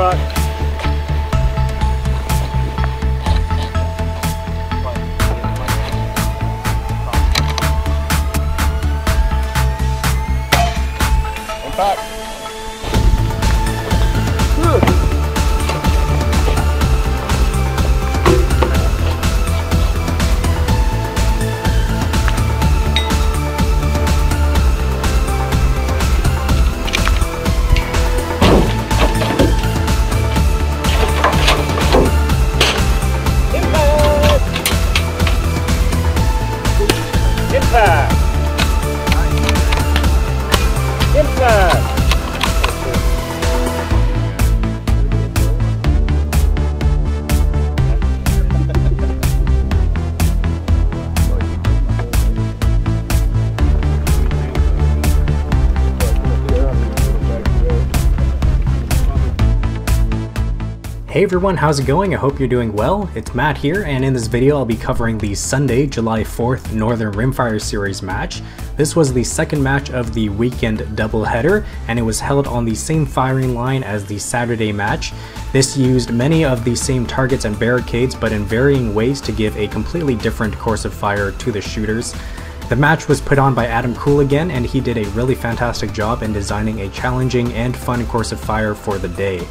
Impact. Impact. Impact! Impact! Hey everyone, how's it going? I hope you're doing well. It's Matt here, and in this video I'll be covering the Sunday, July 4th Northern Rimfire Series match. This was the second match of the weekend doubleheader, and it was held on the same firing line as the Saturday match. This used many of the same targets and barricades, but in varying ways to give a completely different course of fire to the shooters. The match was put on by Adam Cool again, and he did a really fantastic job in designing a challenging and fun course of fire for the day.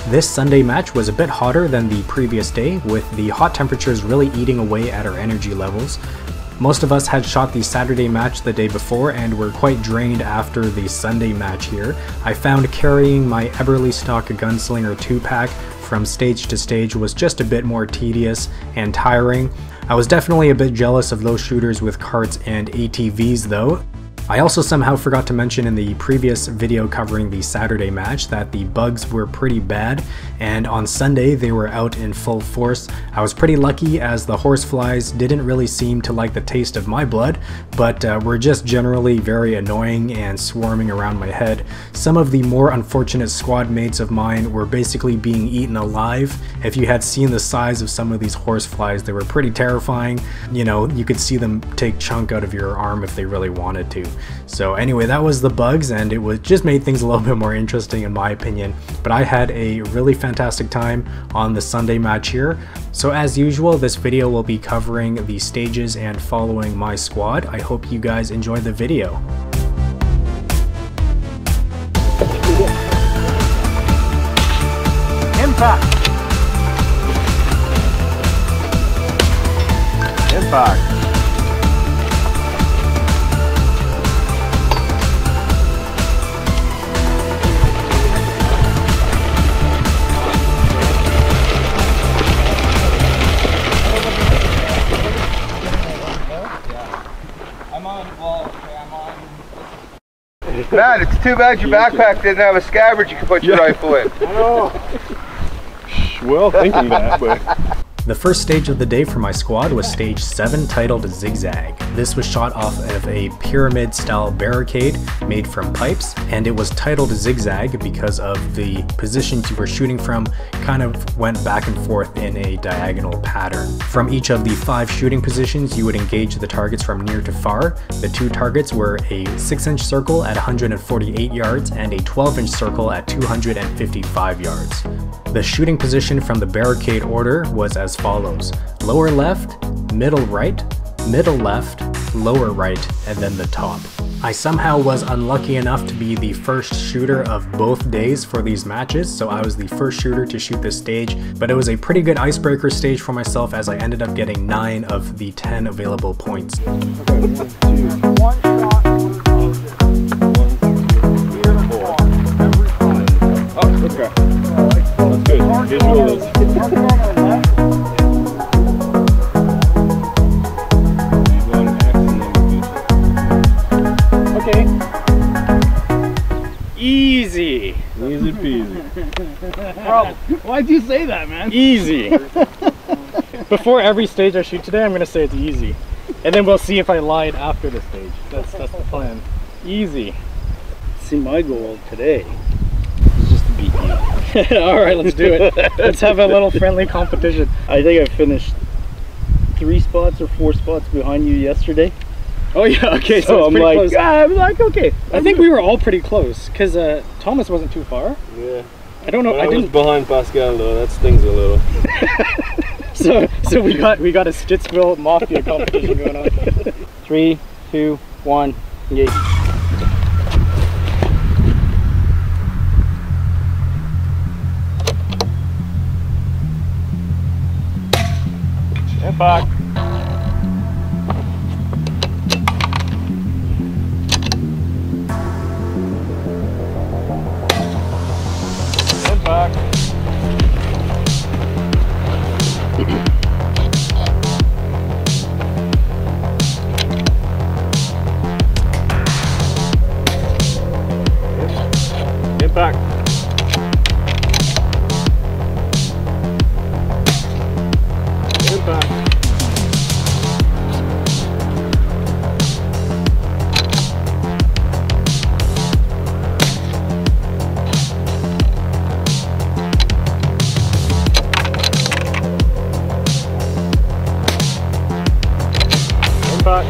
This Sunday match was a bit hotter than the previous day, with the hot temperatures really eating away at our energy levels. Most of us had shot the Saturday match the day before and were quite drained after the Sunday match here. I found carrying my Eberly stock Gunslinger 2-pack from stage to stage was just a bit more tedious and tiring. I was definitely a bit jealous of those shooters with carts and ATVs though. I also somehow forgot to mention in the previous video covering the Saturday match that the bugs were pretty bad, and on Sunday they were out in full force. I was pretty lucky as the horseflies didn't really seem to like the taste of my blood, but were just generally very annoying and swarming around my head. Some of the more unfortunate squad mates of mine were basically being eaten alive. If you had seen the size of some of these horseflies, they were pretty terrifying. You know, you could see them take chunk out of your arm if they really wanted to. So anyway, that was the bugs, and it was just made things a little bit more interesting in my opinion. But I had a really fantastic time on the Sunday match here. So as usual, this video will be covering the stages and following my squad. I hope you guys enjoyed the video. Impact! Impact! Matt, it's too bad your backpack didn't have a scabbard you could put your rifle in. I know. Well, thinking that, but... The first stage of the day for my squad was stage 7, titled Zig Zag. This was shot off of a pyramid style barricade made from pipes, and it was titled Zig Zag because of the positions you were shooting from kind of went back and forth in a diagonal pattern. From each of the 5 shooting positions, you would engage the targets from near to far. The 2 targets were a 6-inch circle at 148 yards and a 12-inch circle at 255 yards. The shooting position from the barricade order was as follows: lower left, middle right, middle left, lower right, and then the top. I somehow was unlucky enough to be the first shooter of both days for these matches, so I was the first shooter to shoot this stage, but it was a pretty good icebreaker stage for myself as I ended up getting 9 of the 10 available points. Okay. Easy. Easy peasy. Bro, why'd you say that, man? Easy. Before every stage I shoot today, I'm gonna say it's easy, and then we'll see if I lied after the stage. That's the plan. Easy. See, my goal today is just to beat you. All right, let's do it. Let's have a little friendly competition. I think I finished 3 spots or 4 spots behind you yesterday. Oh yeah, okay, so it's pretty close. I'm like, okay. I think we were all pretty close, because Thomas wasn't too far. Yeah. I don't know. I was behind Pascal though. That stings a little. so we got a Stittsville Mafia competition going on. 3, 2, 1, engage. Impact. Impact. Impact. Impact. Impact.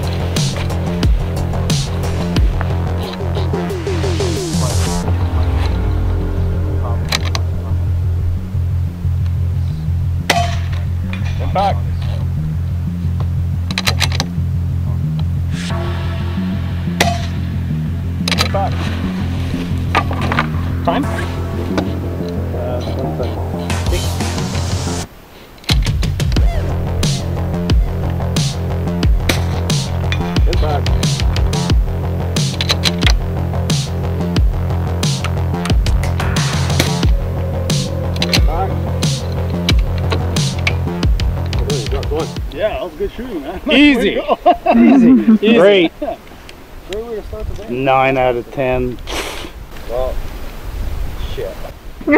Impact. Impact. Time? 1 second. Impact. Yeah, that was good shooting, man. Easy. Easy. Great. Great way to start the day. 9 out of 10. Well, shit. So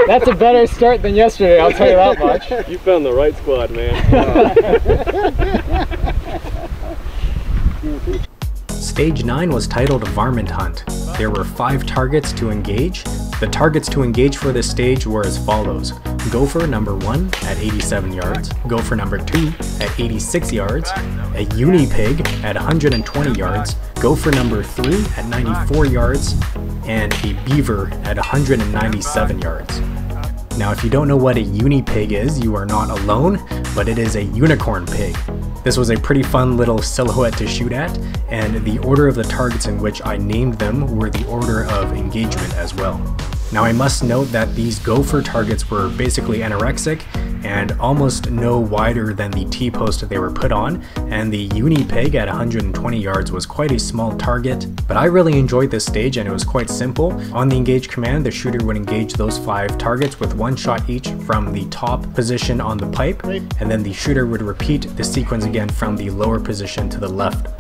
that's a better start than yesterday, I'll tell you that much. You found the right squad, man. Stage 9 was titled Varmint Hunt. There were 5 targets to engage. The targets to engage for this stage were as follows. Gopher number 1 at 87 yards, Gopher number 2 at 86 yards, a Uni Pig at 120 yards, Gopher number 3 at 94 yards, and a Beaver at 197 yards. Now if you don't know what a Uni Pig is, you are not alone, but it is a unicorn pig. This was a pretty fun little silhouette to shoot at, and the order of the targets in which I named them were the order of engagement as well. Now I must note that these Gopher targets were basically anorexic and almost no wider than the T-post they were put on, and the Uni Pig at 120 yards was quite a small target, but I really enjoyed this stage and it was quite simple. On the engage command, the shooter would engage those 5 targets with 1 shot each from the top position on the pipe, and then the shooter would repeat the sequence again from the lower position to the left.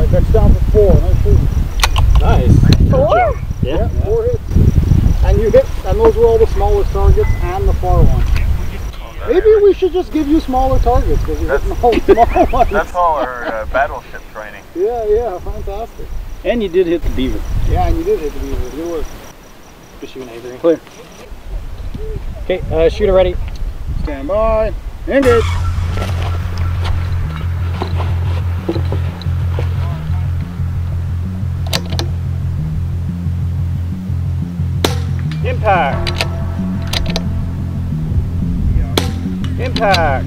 That's down for 4. Nice shooting. Nice. 4? Yeah, 4 hits. And you hit, and those were all the smallest targets and the far one. Maybe we should just give you smaller targets because you're hitting all small ones. That's all our battleship training. Yeah, fantastic. And you did hit the Beaver. Yeah, and you did hit the Beaver. Good work. Good shooting, Avery. Clear. Okay, shooter ready. Stand by. Engage. Impact. Impact.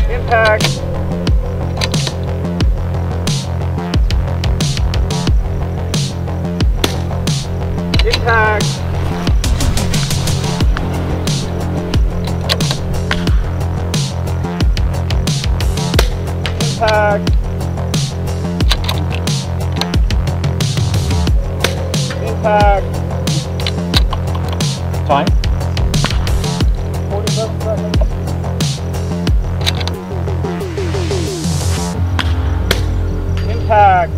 Impact. Impact. time? 47 seconds. Impact.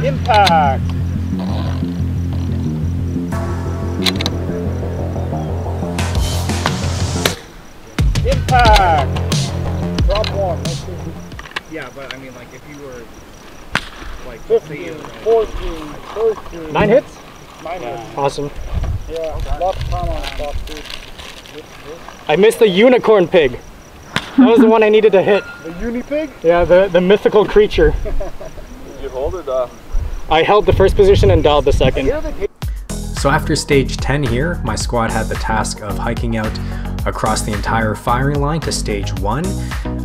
Impact. Impact. Drop one. Yeah, but I mean, like, if you were like 15, 14, 13. 9 hits? 9 hits. Awesome. Yeah, lots of time on the clock too. I missed the unicorn pig. That was the one I needed to hit. The uni-pig? Yeah, the mythical creature. Did you hold it? I held the first position and dialed the second. So after stage 10 here, my squad had the task of hiking out across the entire firing line to stage 1.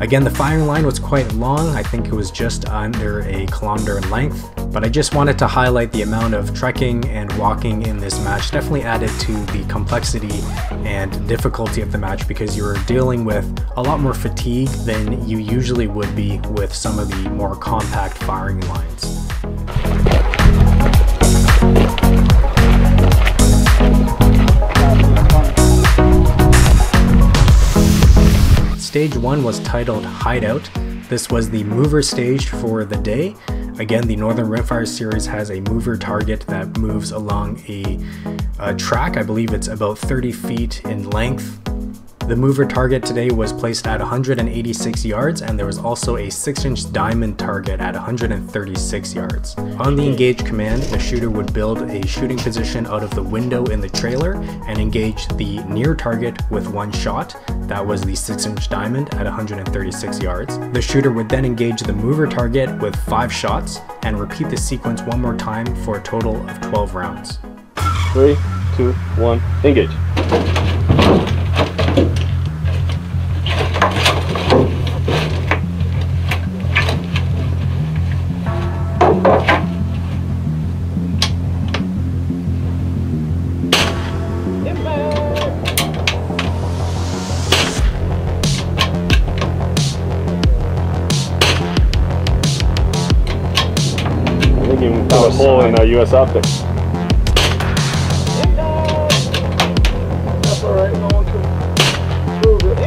Again, the firing line was quite long. I think it was just under a kilometer in length, but I just wanted to highlight the amount of trekking and walking in this match. Definitely added to the complexity and difficulty of the match because you were dealing with a lot more fatigue than you usually would be with some of the more compact firing lines. Stage 1 was titled Hideout. This was the mover stage for the day. Again, the Northern Rimfire series has a mover target that moves along a track. I believe it's about 30 feet in length. The mover target today was placed at 186 yards, and there was also a 6-inch diamond target at 136 yards. On the engage command, the shooter would build a shooting position out of the window in the trailer and engage the near target with one shot. That was the 6-inch diamond at 136 yards. The shooter would then engage the mover target with 5 shots and repeat the sequence one more time for a total of 12 rounds. 3, 2, 1, engage. Found a hole in our US optics. That's alright, no one can prove it.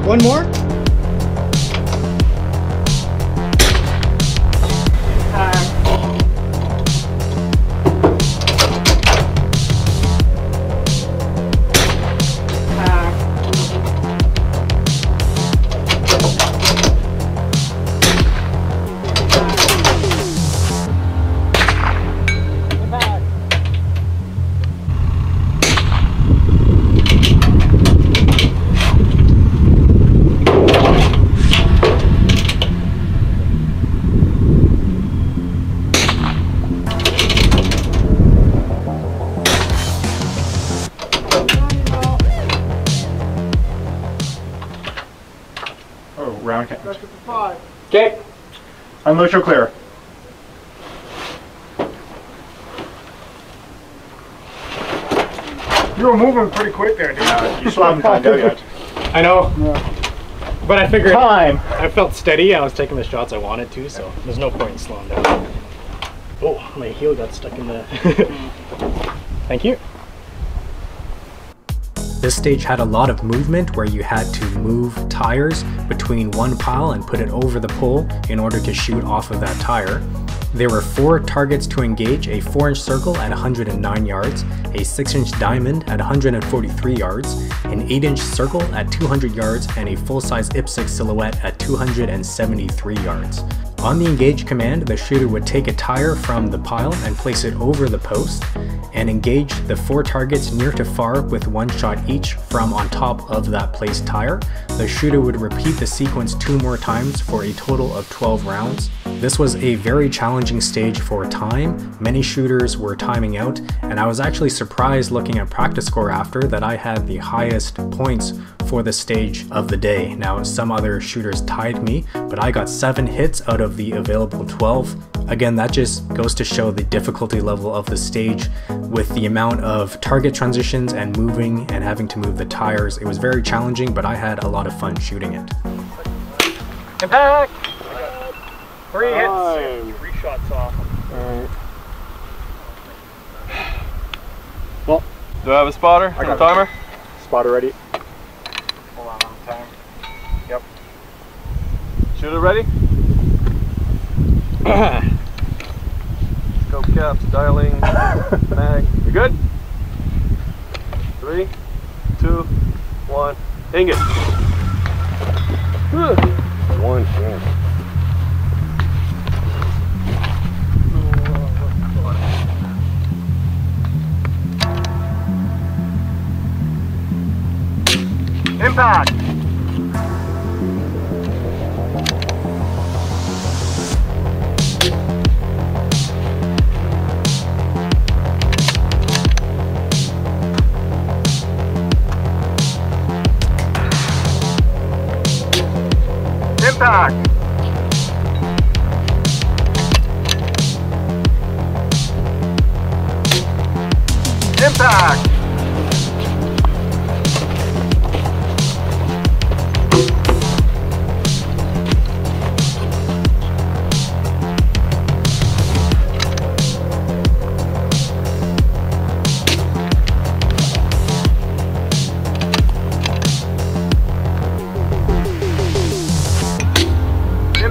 One more? Round count. Pressure for 5. Okay. Unload, show clear. You were moving pretty quick there, dude. You still haven't timed out yet. I know. Yeah. But I figured Time. I felt steady. I was taking the shots I wanted to, so there's no point in slowing down. Oh, my heel got stuck in the... Thank you. This stage had a lot of movement where you had to move tires between one pile and put it over the pole in order to shoot off of that tire. There were 4 targets to engage: a 4-inch circle at 109 yards, a 6-inch diamond at 143 yards, an 8-inch circle at 200 yards, and a full-size IPSC silhouette at 273 yards. On the engage command, the shooter would take a tire from the pile and place it over the post, and engage the 4 targets near to far with 1 shot each from on top of that placed tire. The shooter would repeat the sequence 2 more times for a total of 12 rounds. This was a very challenging stage for time. Many shooters were timing out, and I was actually surprised looking at practice score after that I had the highest points for the stage of the day. Now, some other shooters tied me, but I got 7 hits out of the available 12. Again, that just goes to show the difficulty level of the stage with the amount of target transitions and moving and having to move the tires. It was very challenging, but I had a lot of fun shooting it. Impact! 3 hits. 3 shots off. Alright. Well, Do I have a spotter? I got A timer? Spotter ready. Hold on time. Yep. Shooter ready? Scope caps, dialing, mag. You good? 3, 2, 1, engage. One chance. Impact! Impact! Impact!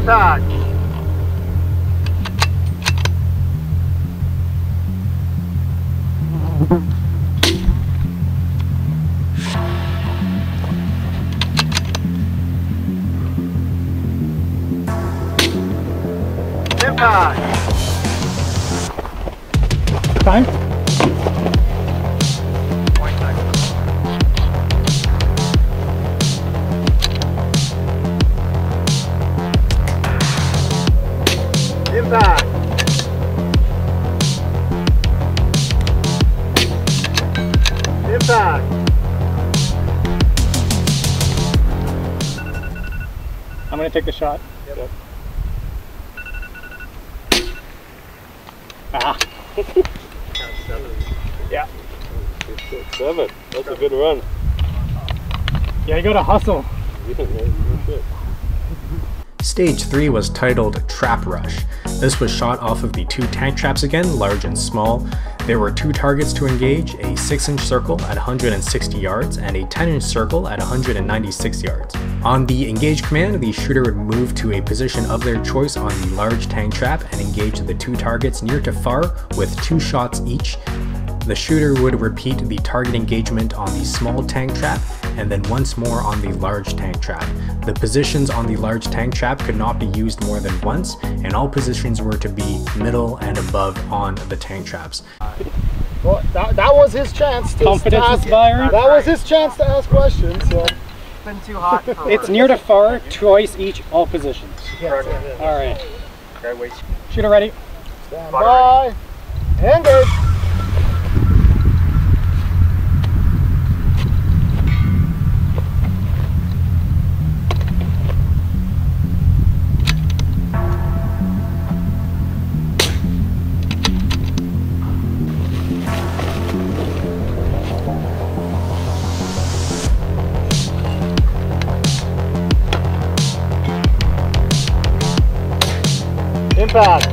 Impact! Impact! time? 20 seconds. Impact! Impact! I'm gonna take the shot. Yep. Ah. Yeah. 7. That's a good run. Yeah, you gotta hustle. Stage 3 was titled Trap Rush. This was shot off of the 2 tank traps again, large and small. There were 2 targets to engage, a 6-inch circle at 160 yards and a 10-inch circle at 196 yards. On the engage command, the shooter would move to a position of their choice on the large tank trap and engage the 2 targets near to far with 2 shots each. The shooter would repeat the target engagement on the small tank trap and then once more on the large tank trap. The positions on the large tank trap could not be used more than once, and all positions were to be middle and above on the tank traps. Well, that was his chance to Confidence ask. inspiring. That was his chance to ask questions. So. It's been too hot for It's near to far, twice each, all positions. Yeah. All right. Okay, wait. Shooter ready. Stand by. Engage. Impact.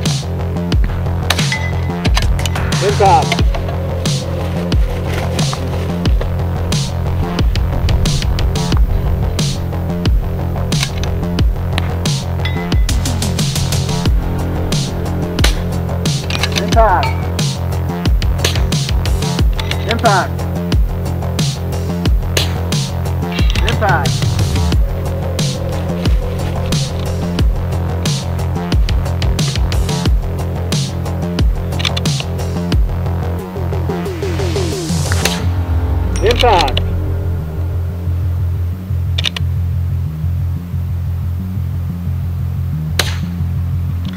Impact. Impact. Impact. Impact. Impact.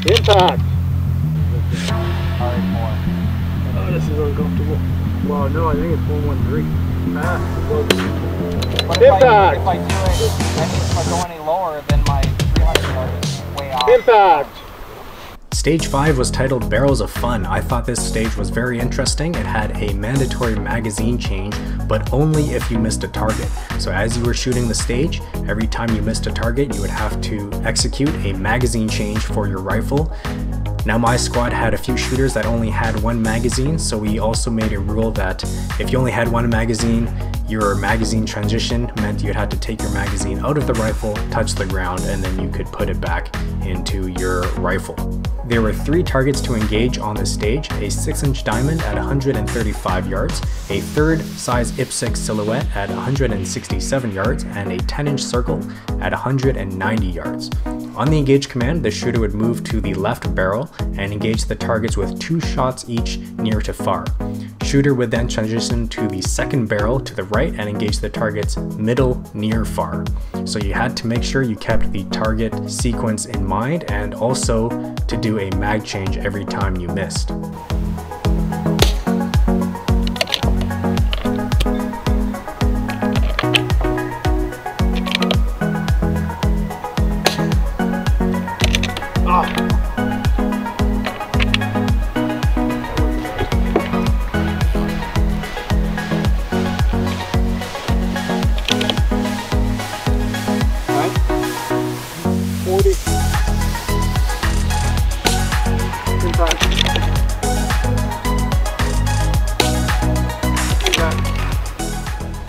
Impact. Oh, this is uncomfortable. Well, no, I think it's 413. Impact. If I do it, that means if I go any lower, then my 300 yard is way off. Impact. Stage 5 was titled Barrels of Fun. I thought this stage was very interesting. It had a mandatory magazine change, but only if you missed a target. So as you were shooting the stage, every time you missed a target, you would have to execute a magazine change for your rifle. Now my squad had a few shooters that only had one magazine, so we also made a rule that if you only had one magazine, your magazine transition meant you'd have to take your magazine out of the rifle, touch the ground, and then you could put it back into your rifle. There were 3 targets to engage on this stage: a 6-inch diamond at 135 yards, a 3rd size IPSC silhouette at 167 yards, and a 10-inch circle at 190 yards. On the engage command, the shooter would move to the left barrel and engage the targets with 2 shots each near to far. Shooter would then transition to the second barrel to the right and engage the targets middle, near, far. So you had to make sure you kept the target sequence in mind, and also to do a mag change every time you missed.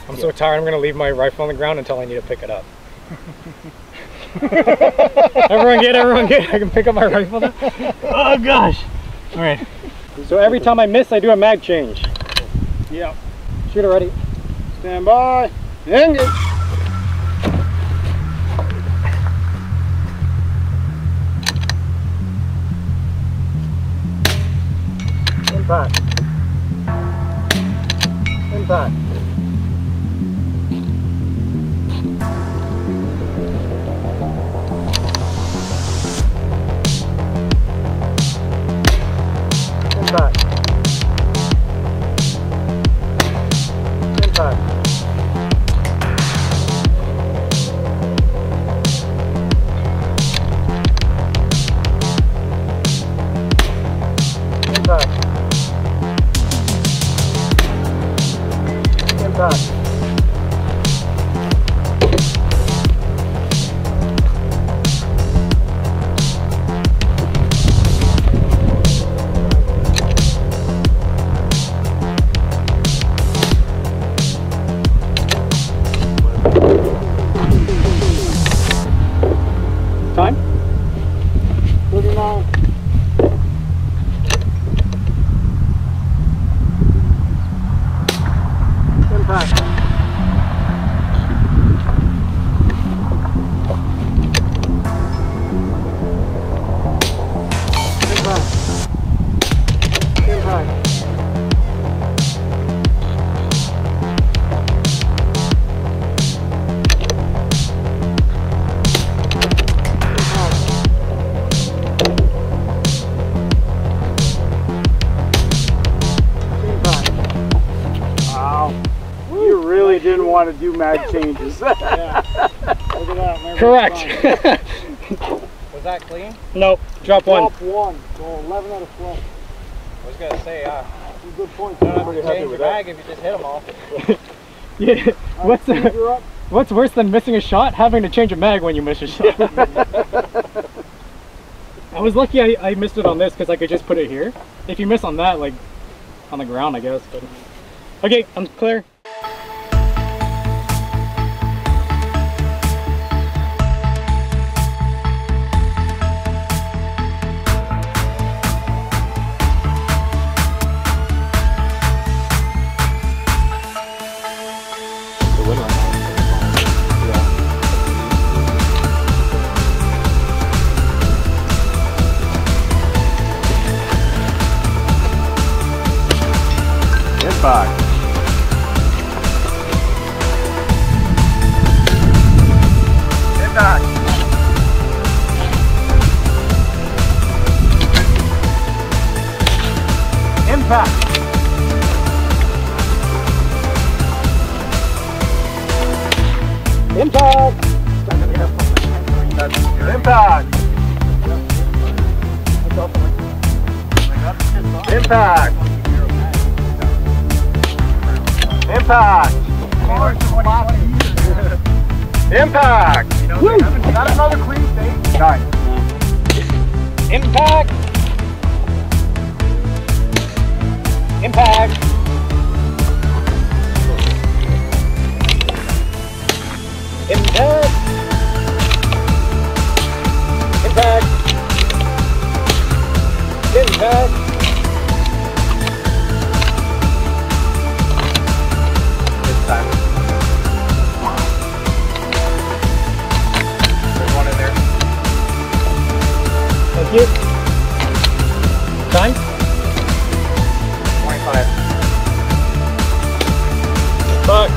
I'm so tired, I'm going to leave my rifle on the ground until I need to pick it up. Everyone get, I can pick up my rifle now. Oh gosh. Alright. So every time I miss, I do a mag change. Yep. Shooter ready. Stand by. Engage. Impact. Impact. Impact. Impact. Impact. Impact. Time? 39. Impact. Didn't want to do mag changes. Yeah. Look at that. Correct. Was that clean? Nope. Drop one. Drop 1. So 11 out of 12. I was going to say, Good point. you don't have to change your mag if you just hit them all. Yeah. What's worse than missing a shot? Having to change a mag when you miss a shot. I was lucky I missed it on this because I could just put it here. If you miss on that, like on the ground, I guess. But okay, I'm clear. Back. Impact. Impact. Impact. Impact. Impact. Impact. Impact. Woo! Is that another clean stage? 9. Impact! Impact! Impact! Impact! Impact! This time. There's one in there. Thank you. Time? 25. Fuck.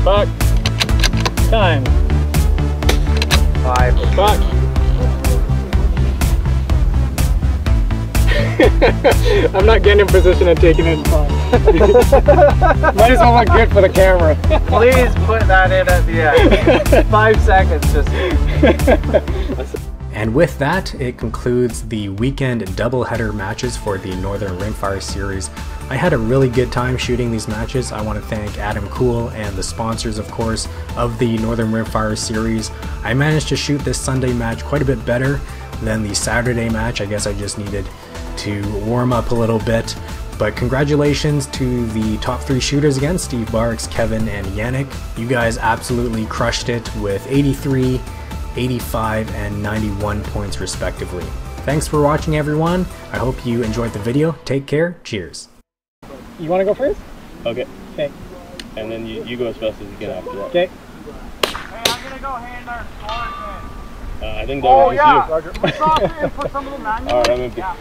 Fuck. Time. 5. Fuck. I'm not getting in position and taking it in front. Might as well look good for the camera. Please put that in at the end. 5 seconds just. And with that, it concludes the weekend doubleheader matches for the Northern Rimfire series. I had a really good time shooting these matches. I want to thank Adam Cool and the sponsors, of course, of the Northern Rimfire series. I managed to shoot this Sunday match quite a bit better than the Saturday match. I guess I just needed to warm up a little bit. But congratulations to the top 3 shooters again, Steve Barks, Kevin, and Yannick. You guys absolutely crushed it with 83, 85, and 91 points respectively. Thanks for watching, everyone. I hope you enjoyed the video. Take care. Cheers. You want to go first? Okay. Okay. And then you go as fast as you can after that. Okay. Hey, I'm gonna go hand our scores I think that in. Oh was yeah! you. We saw it and put some of them manually. Alright, I'm empty. Yeah.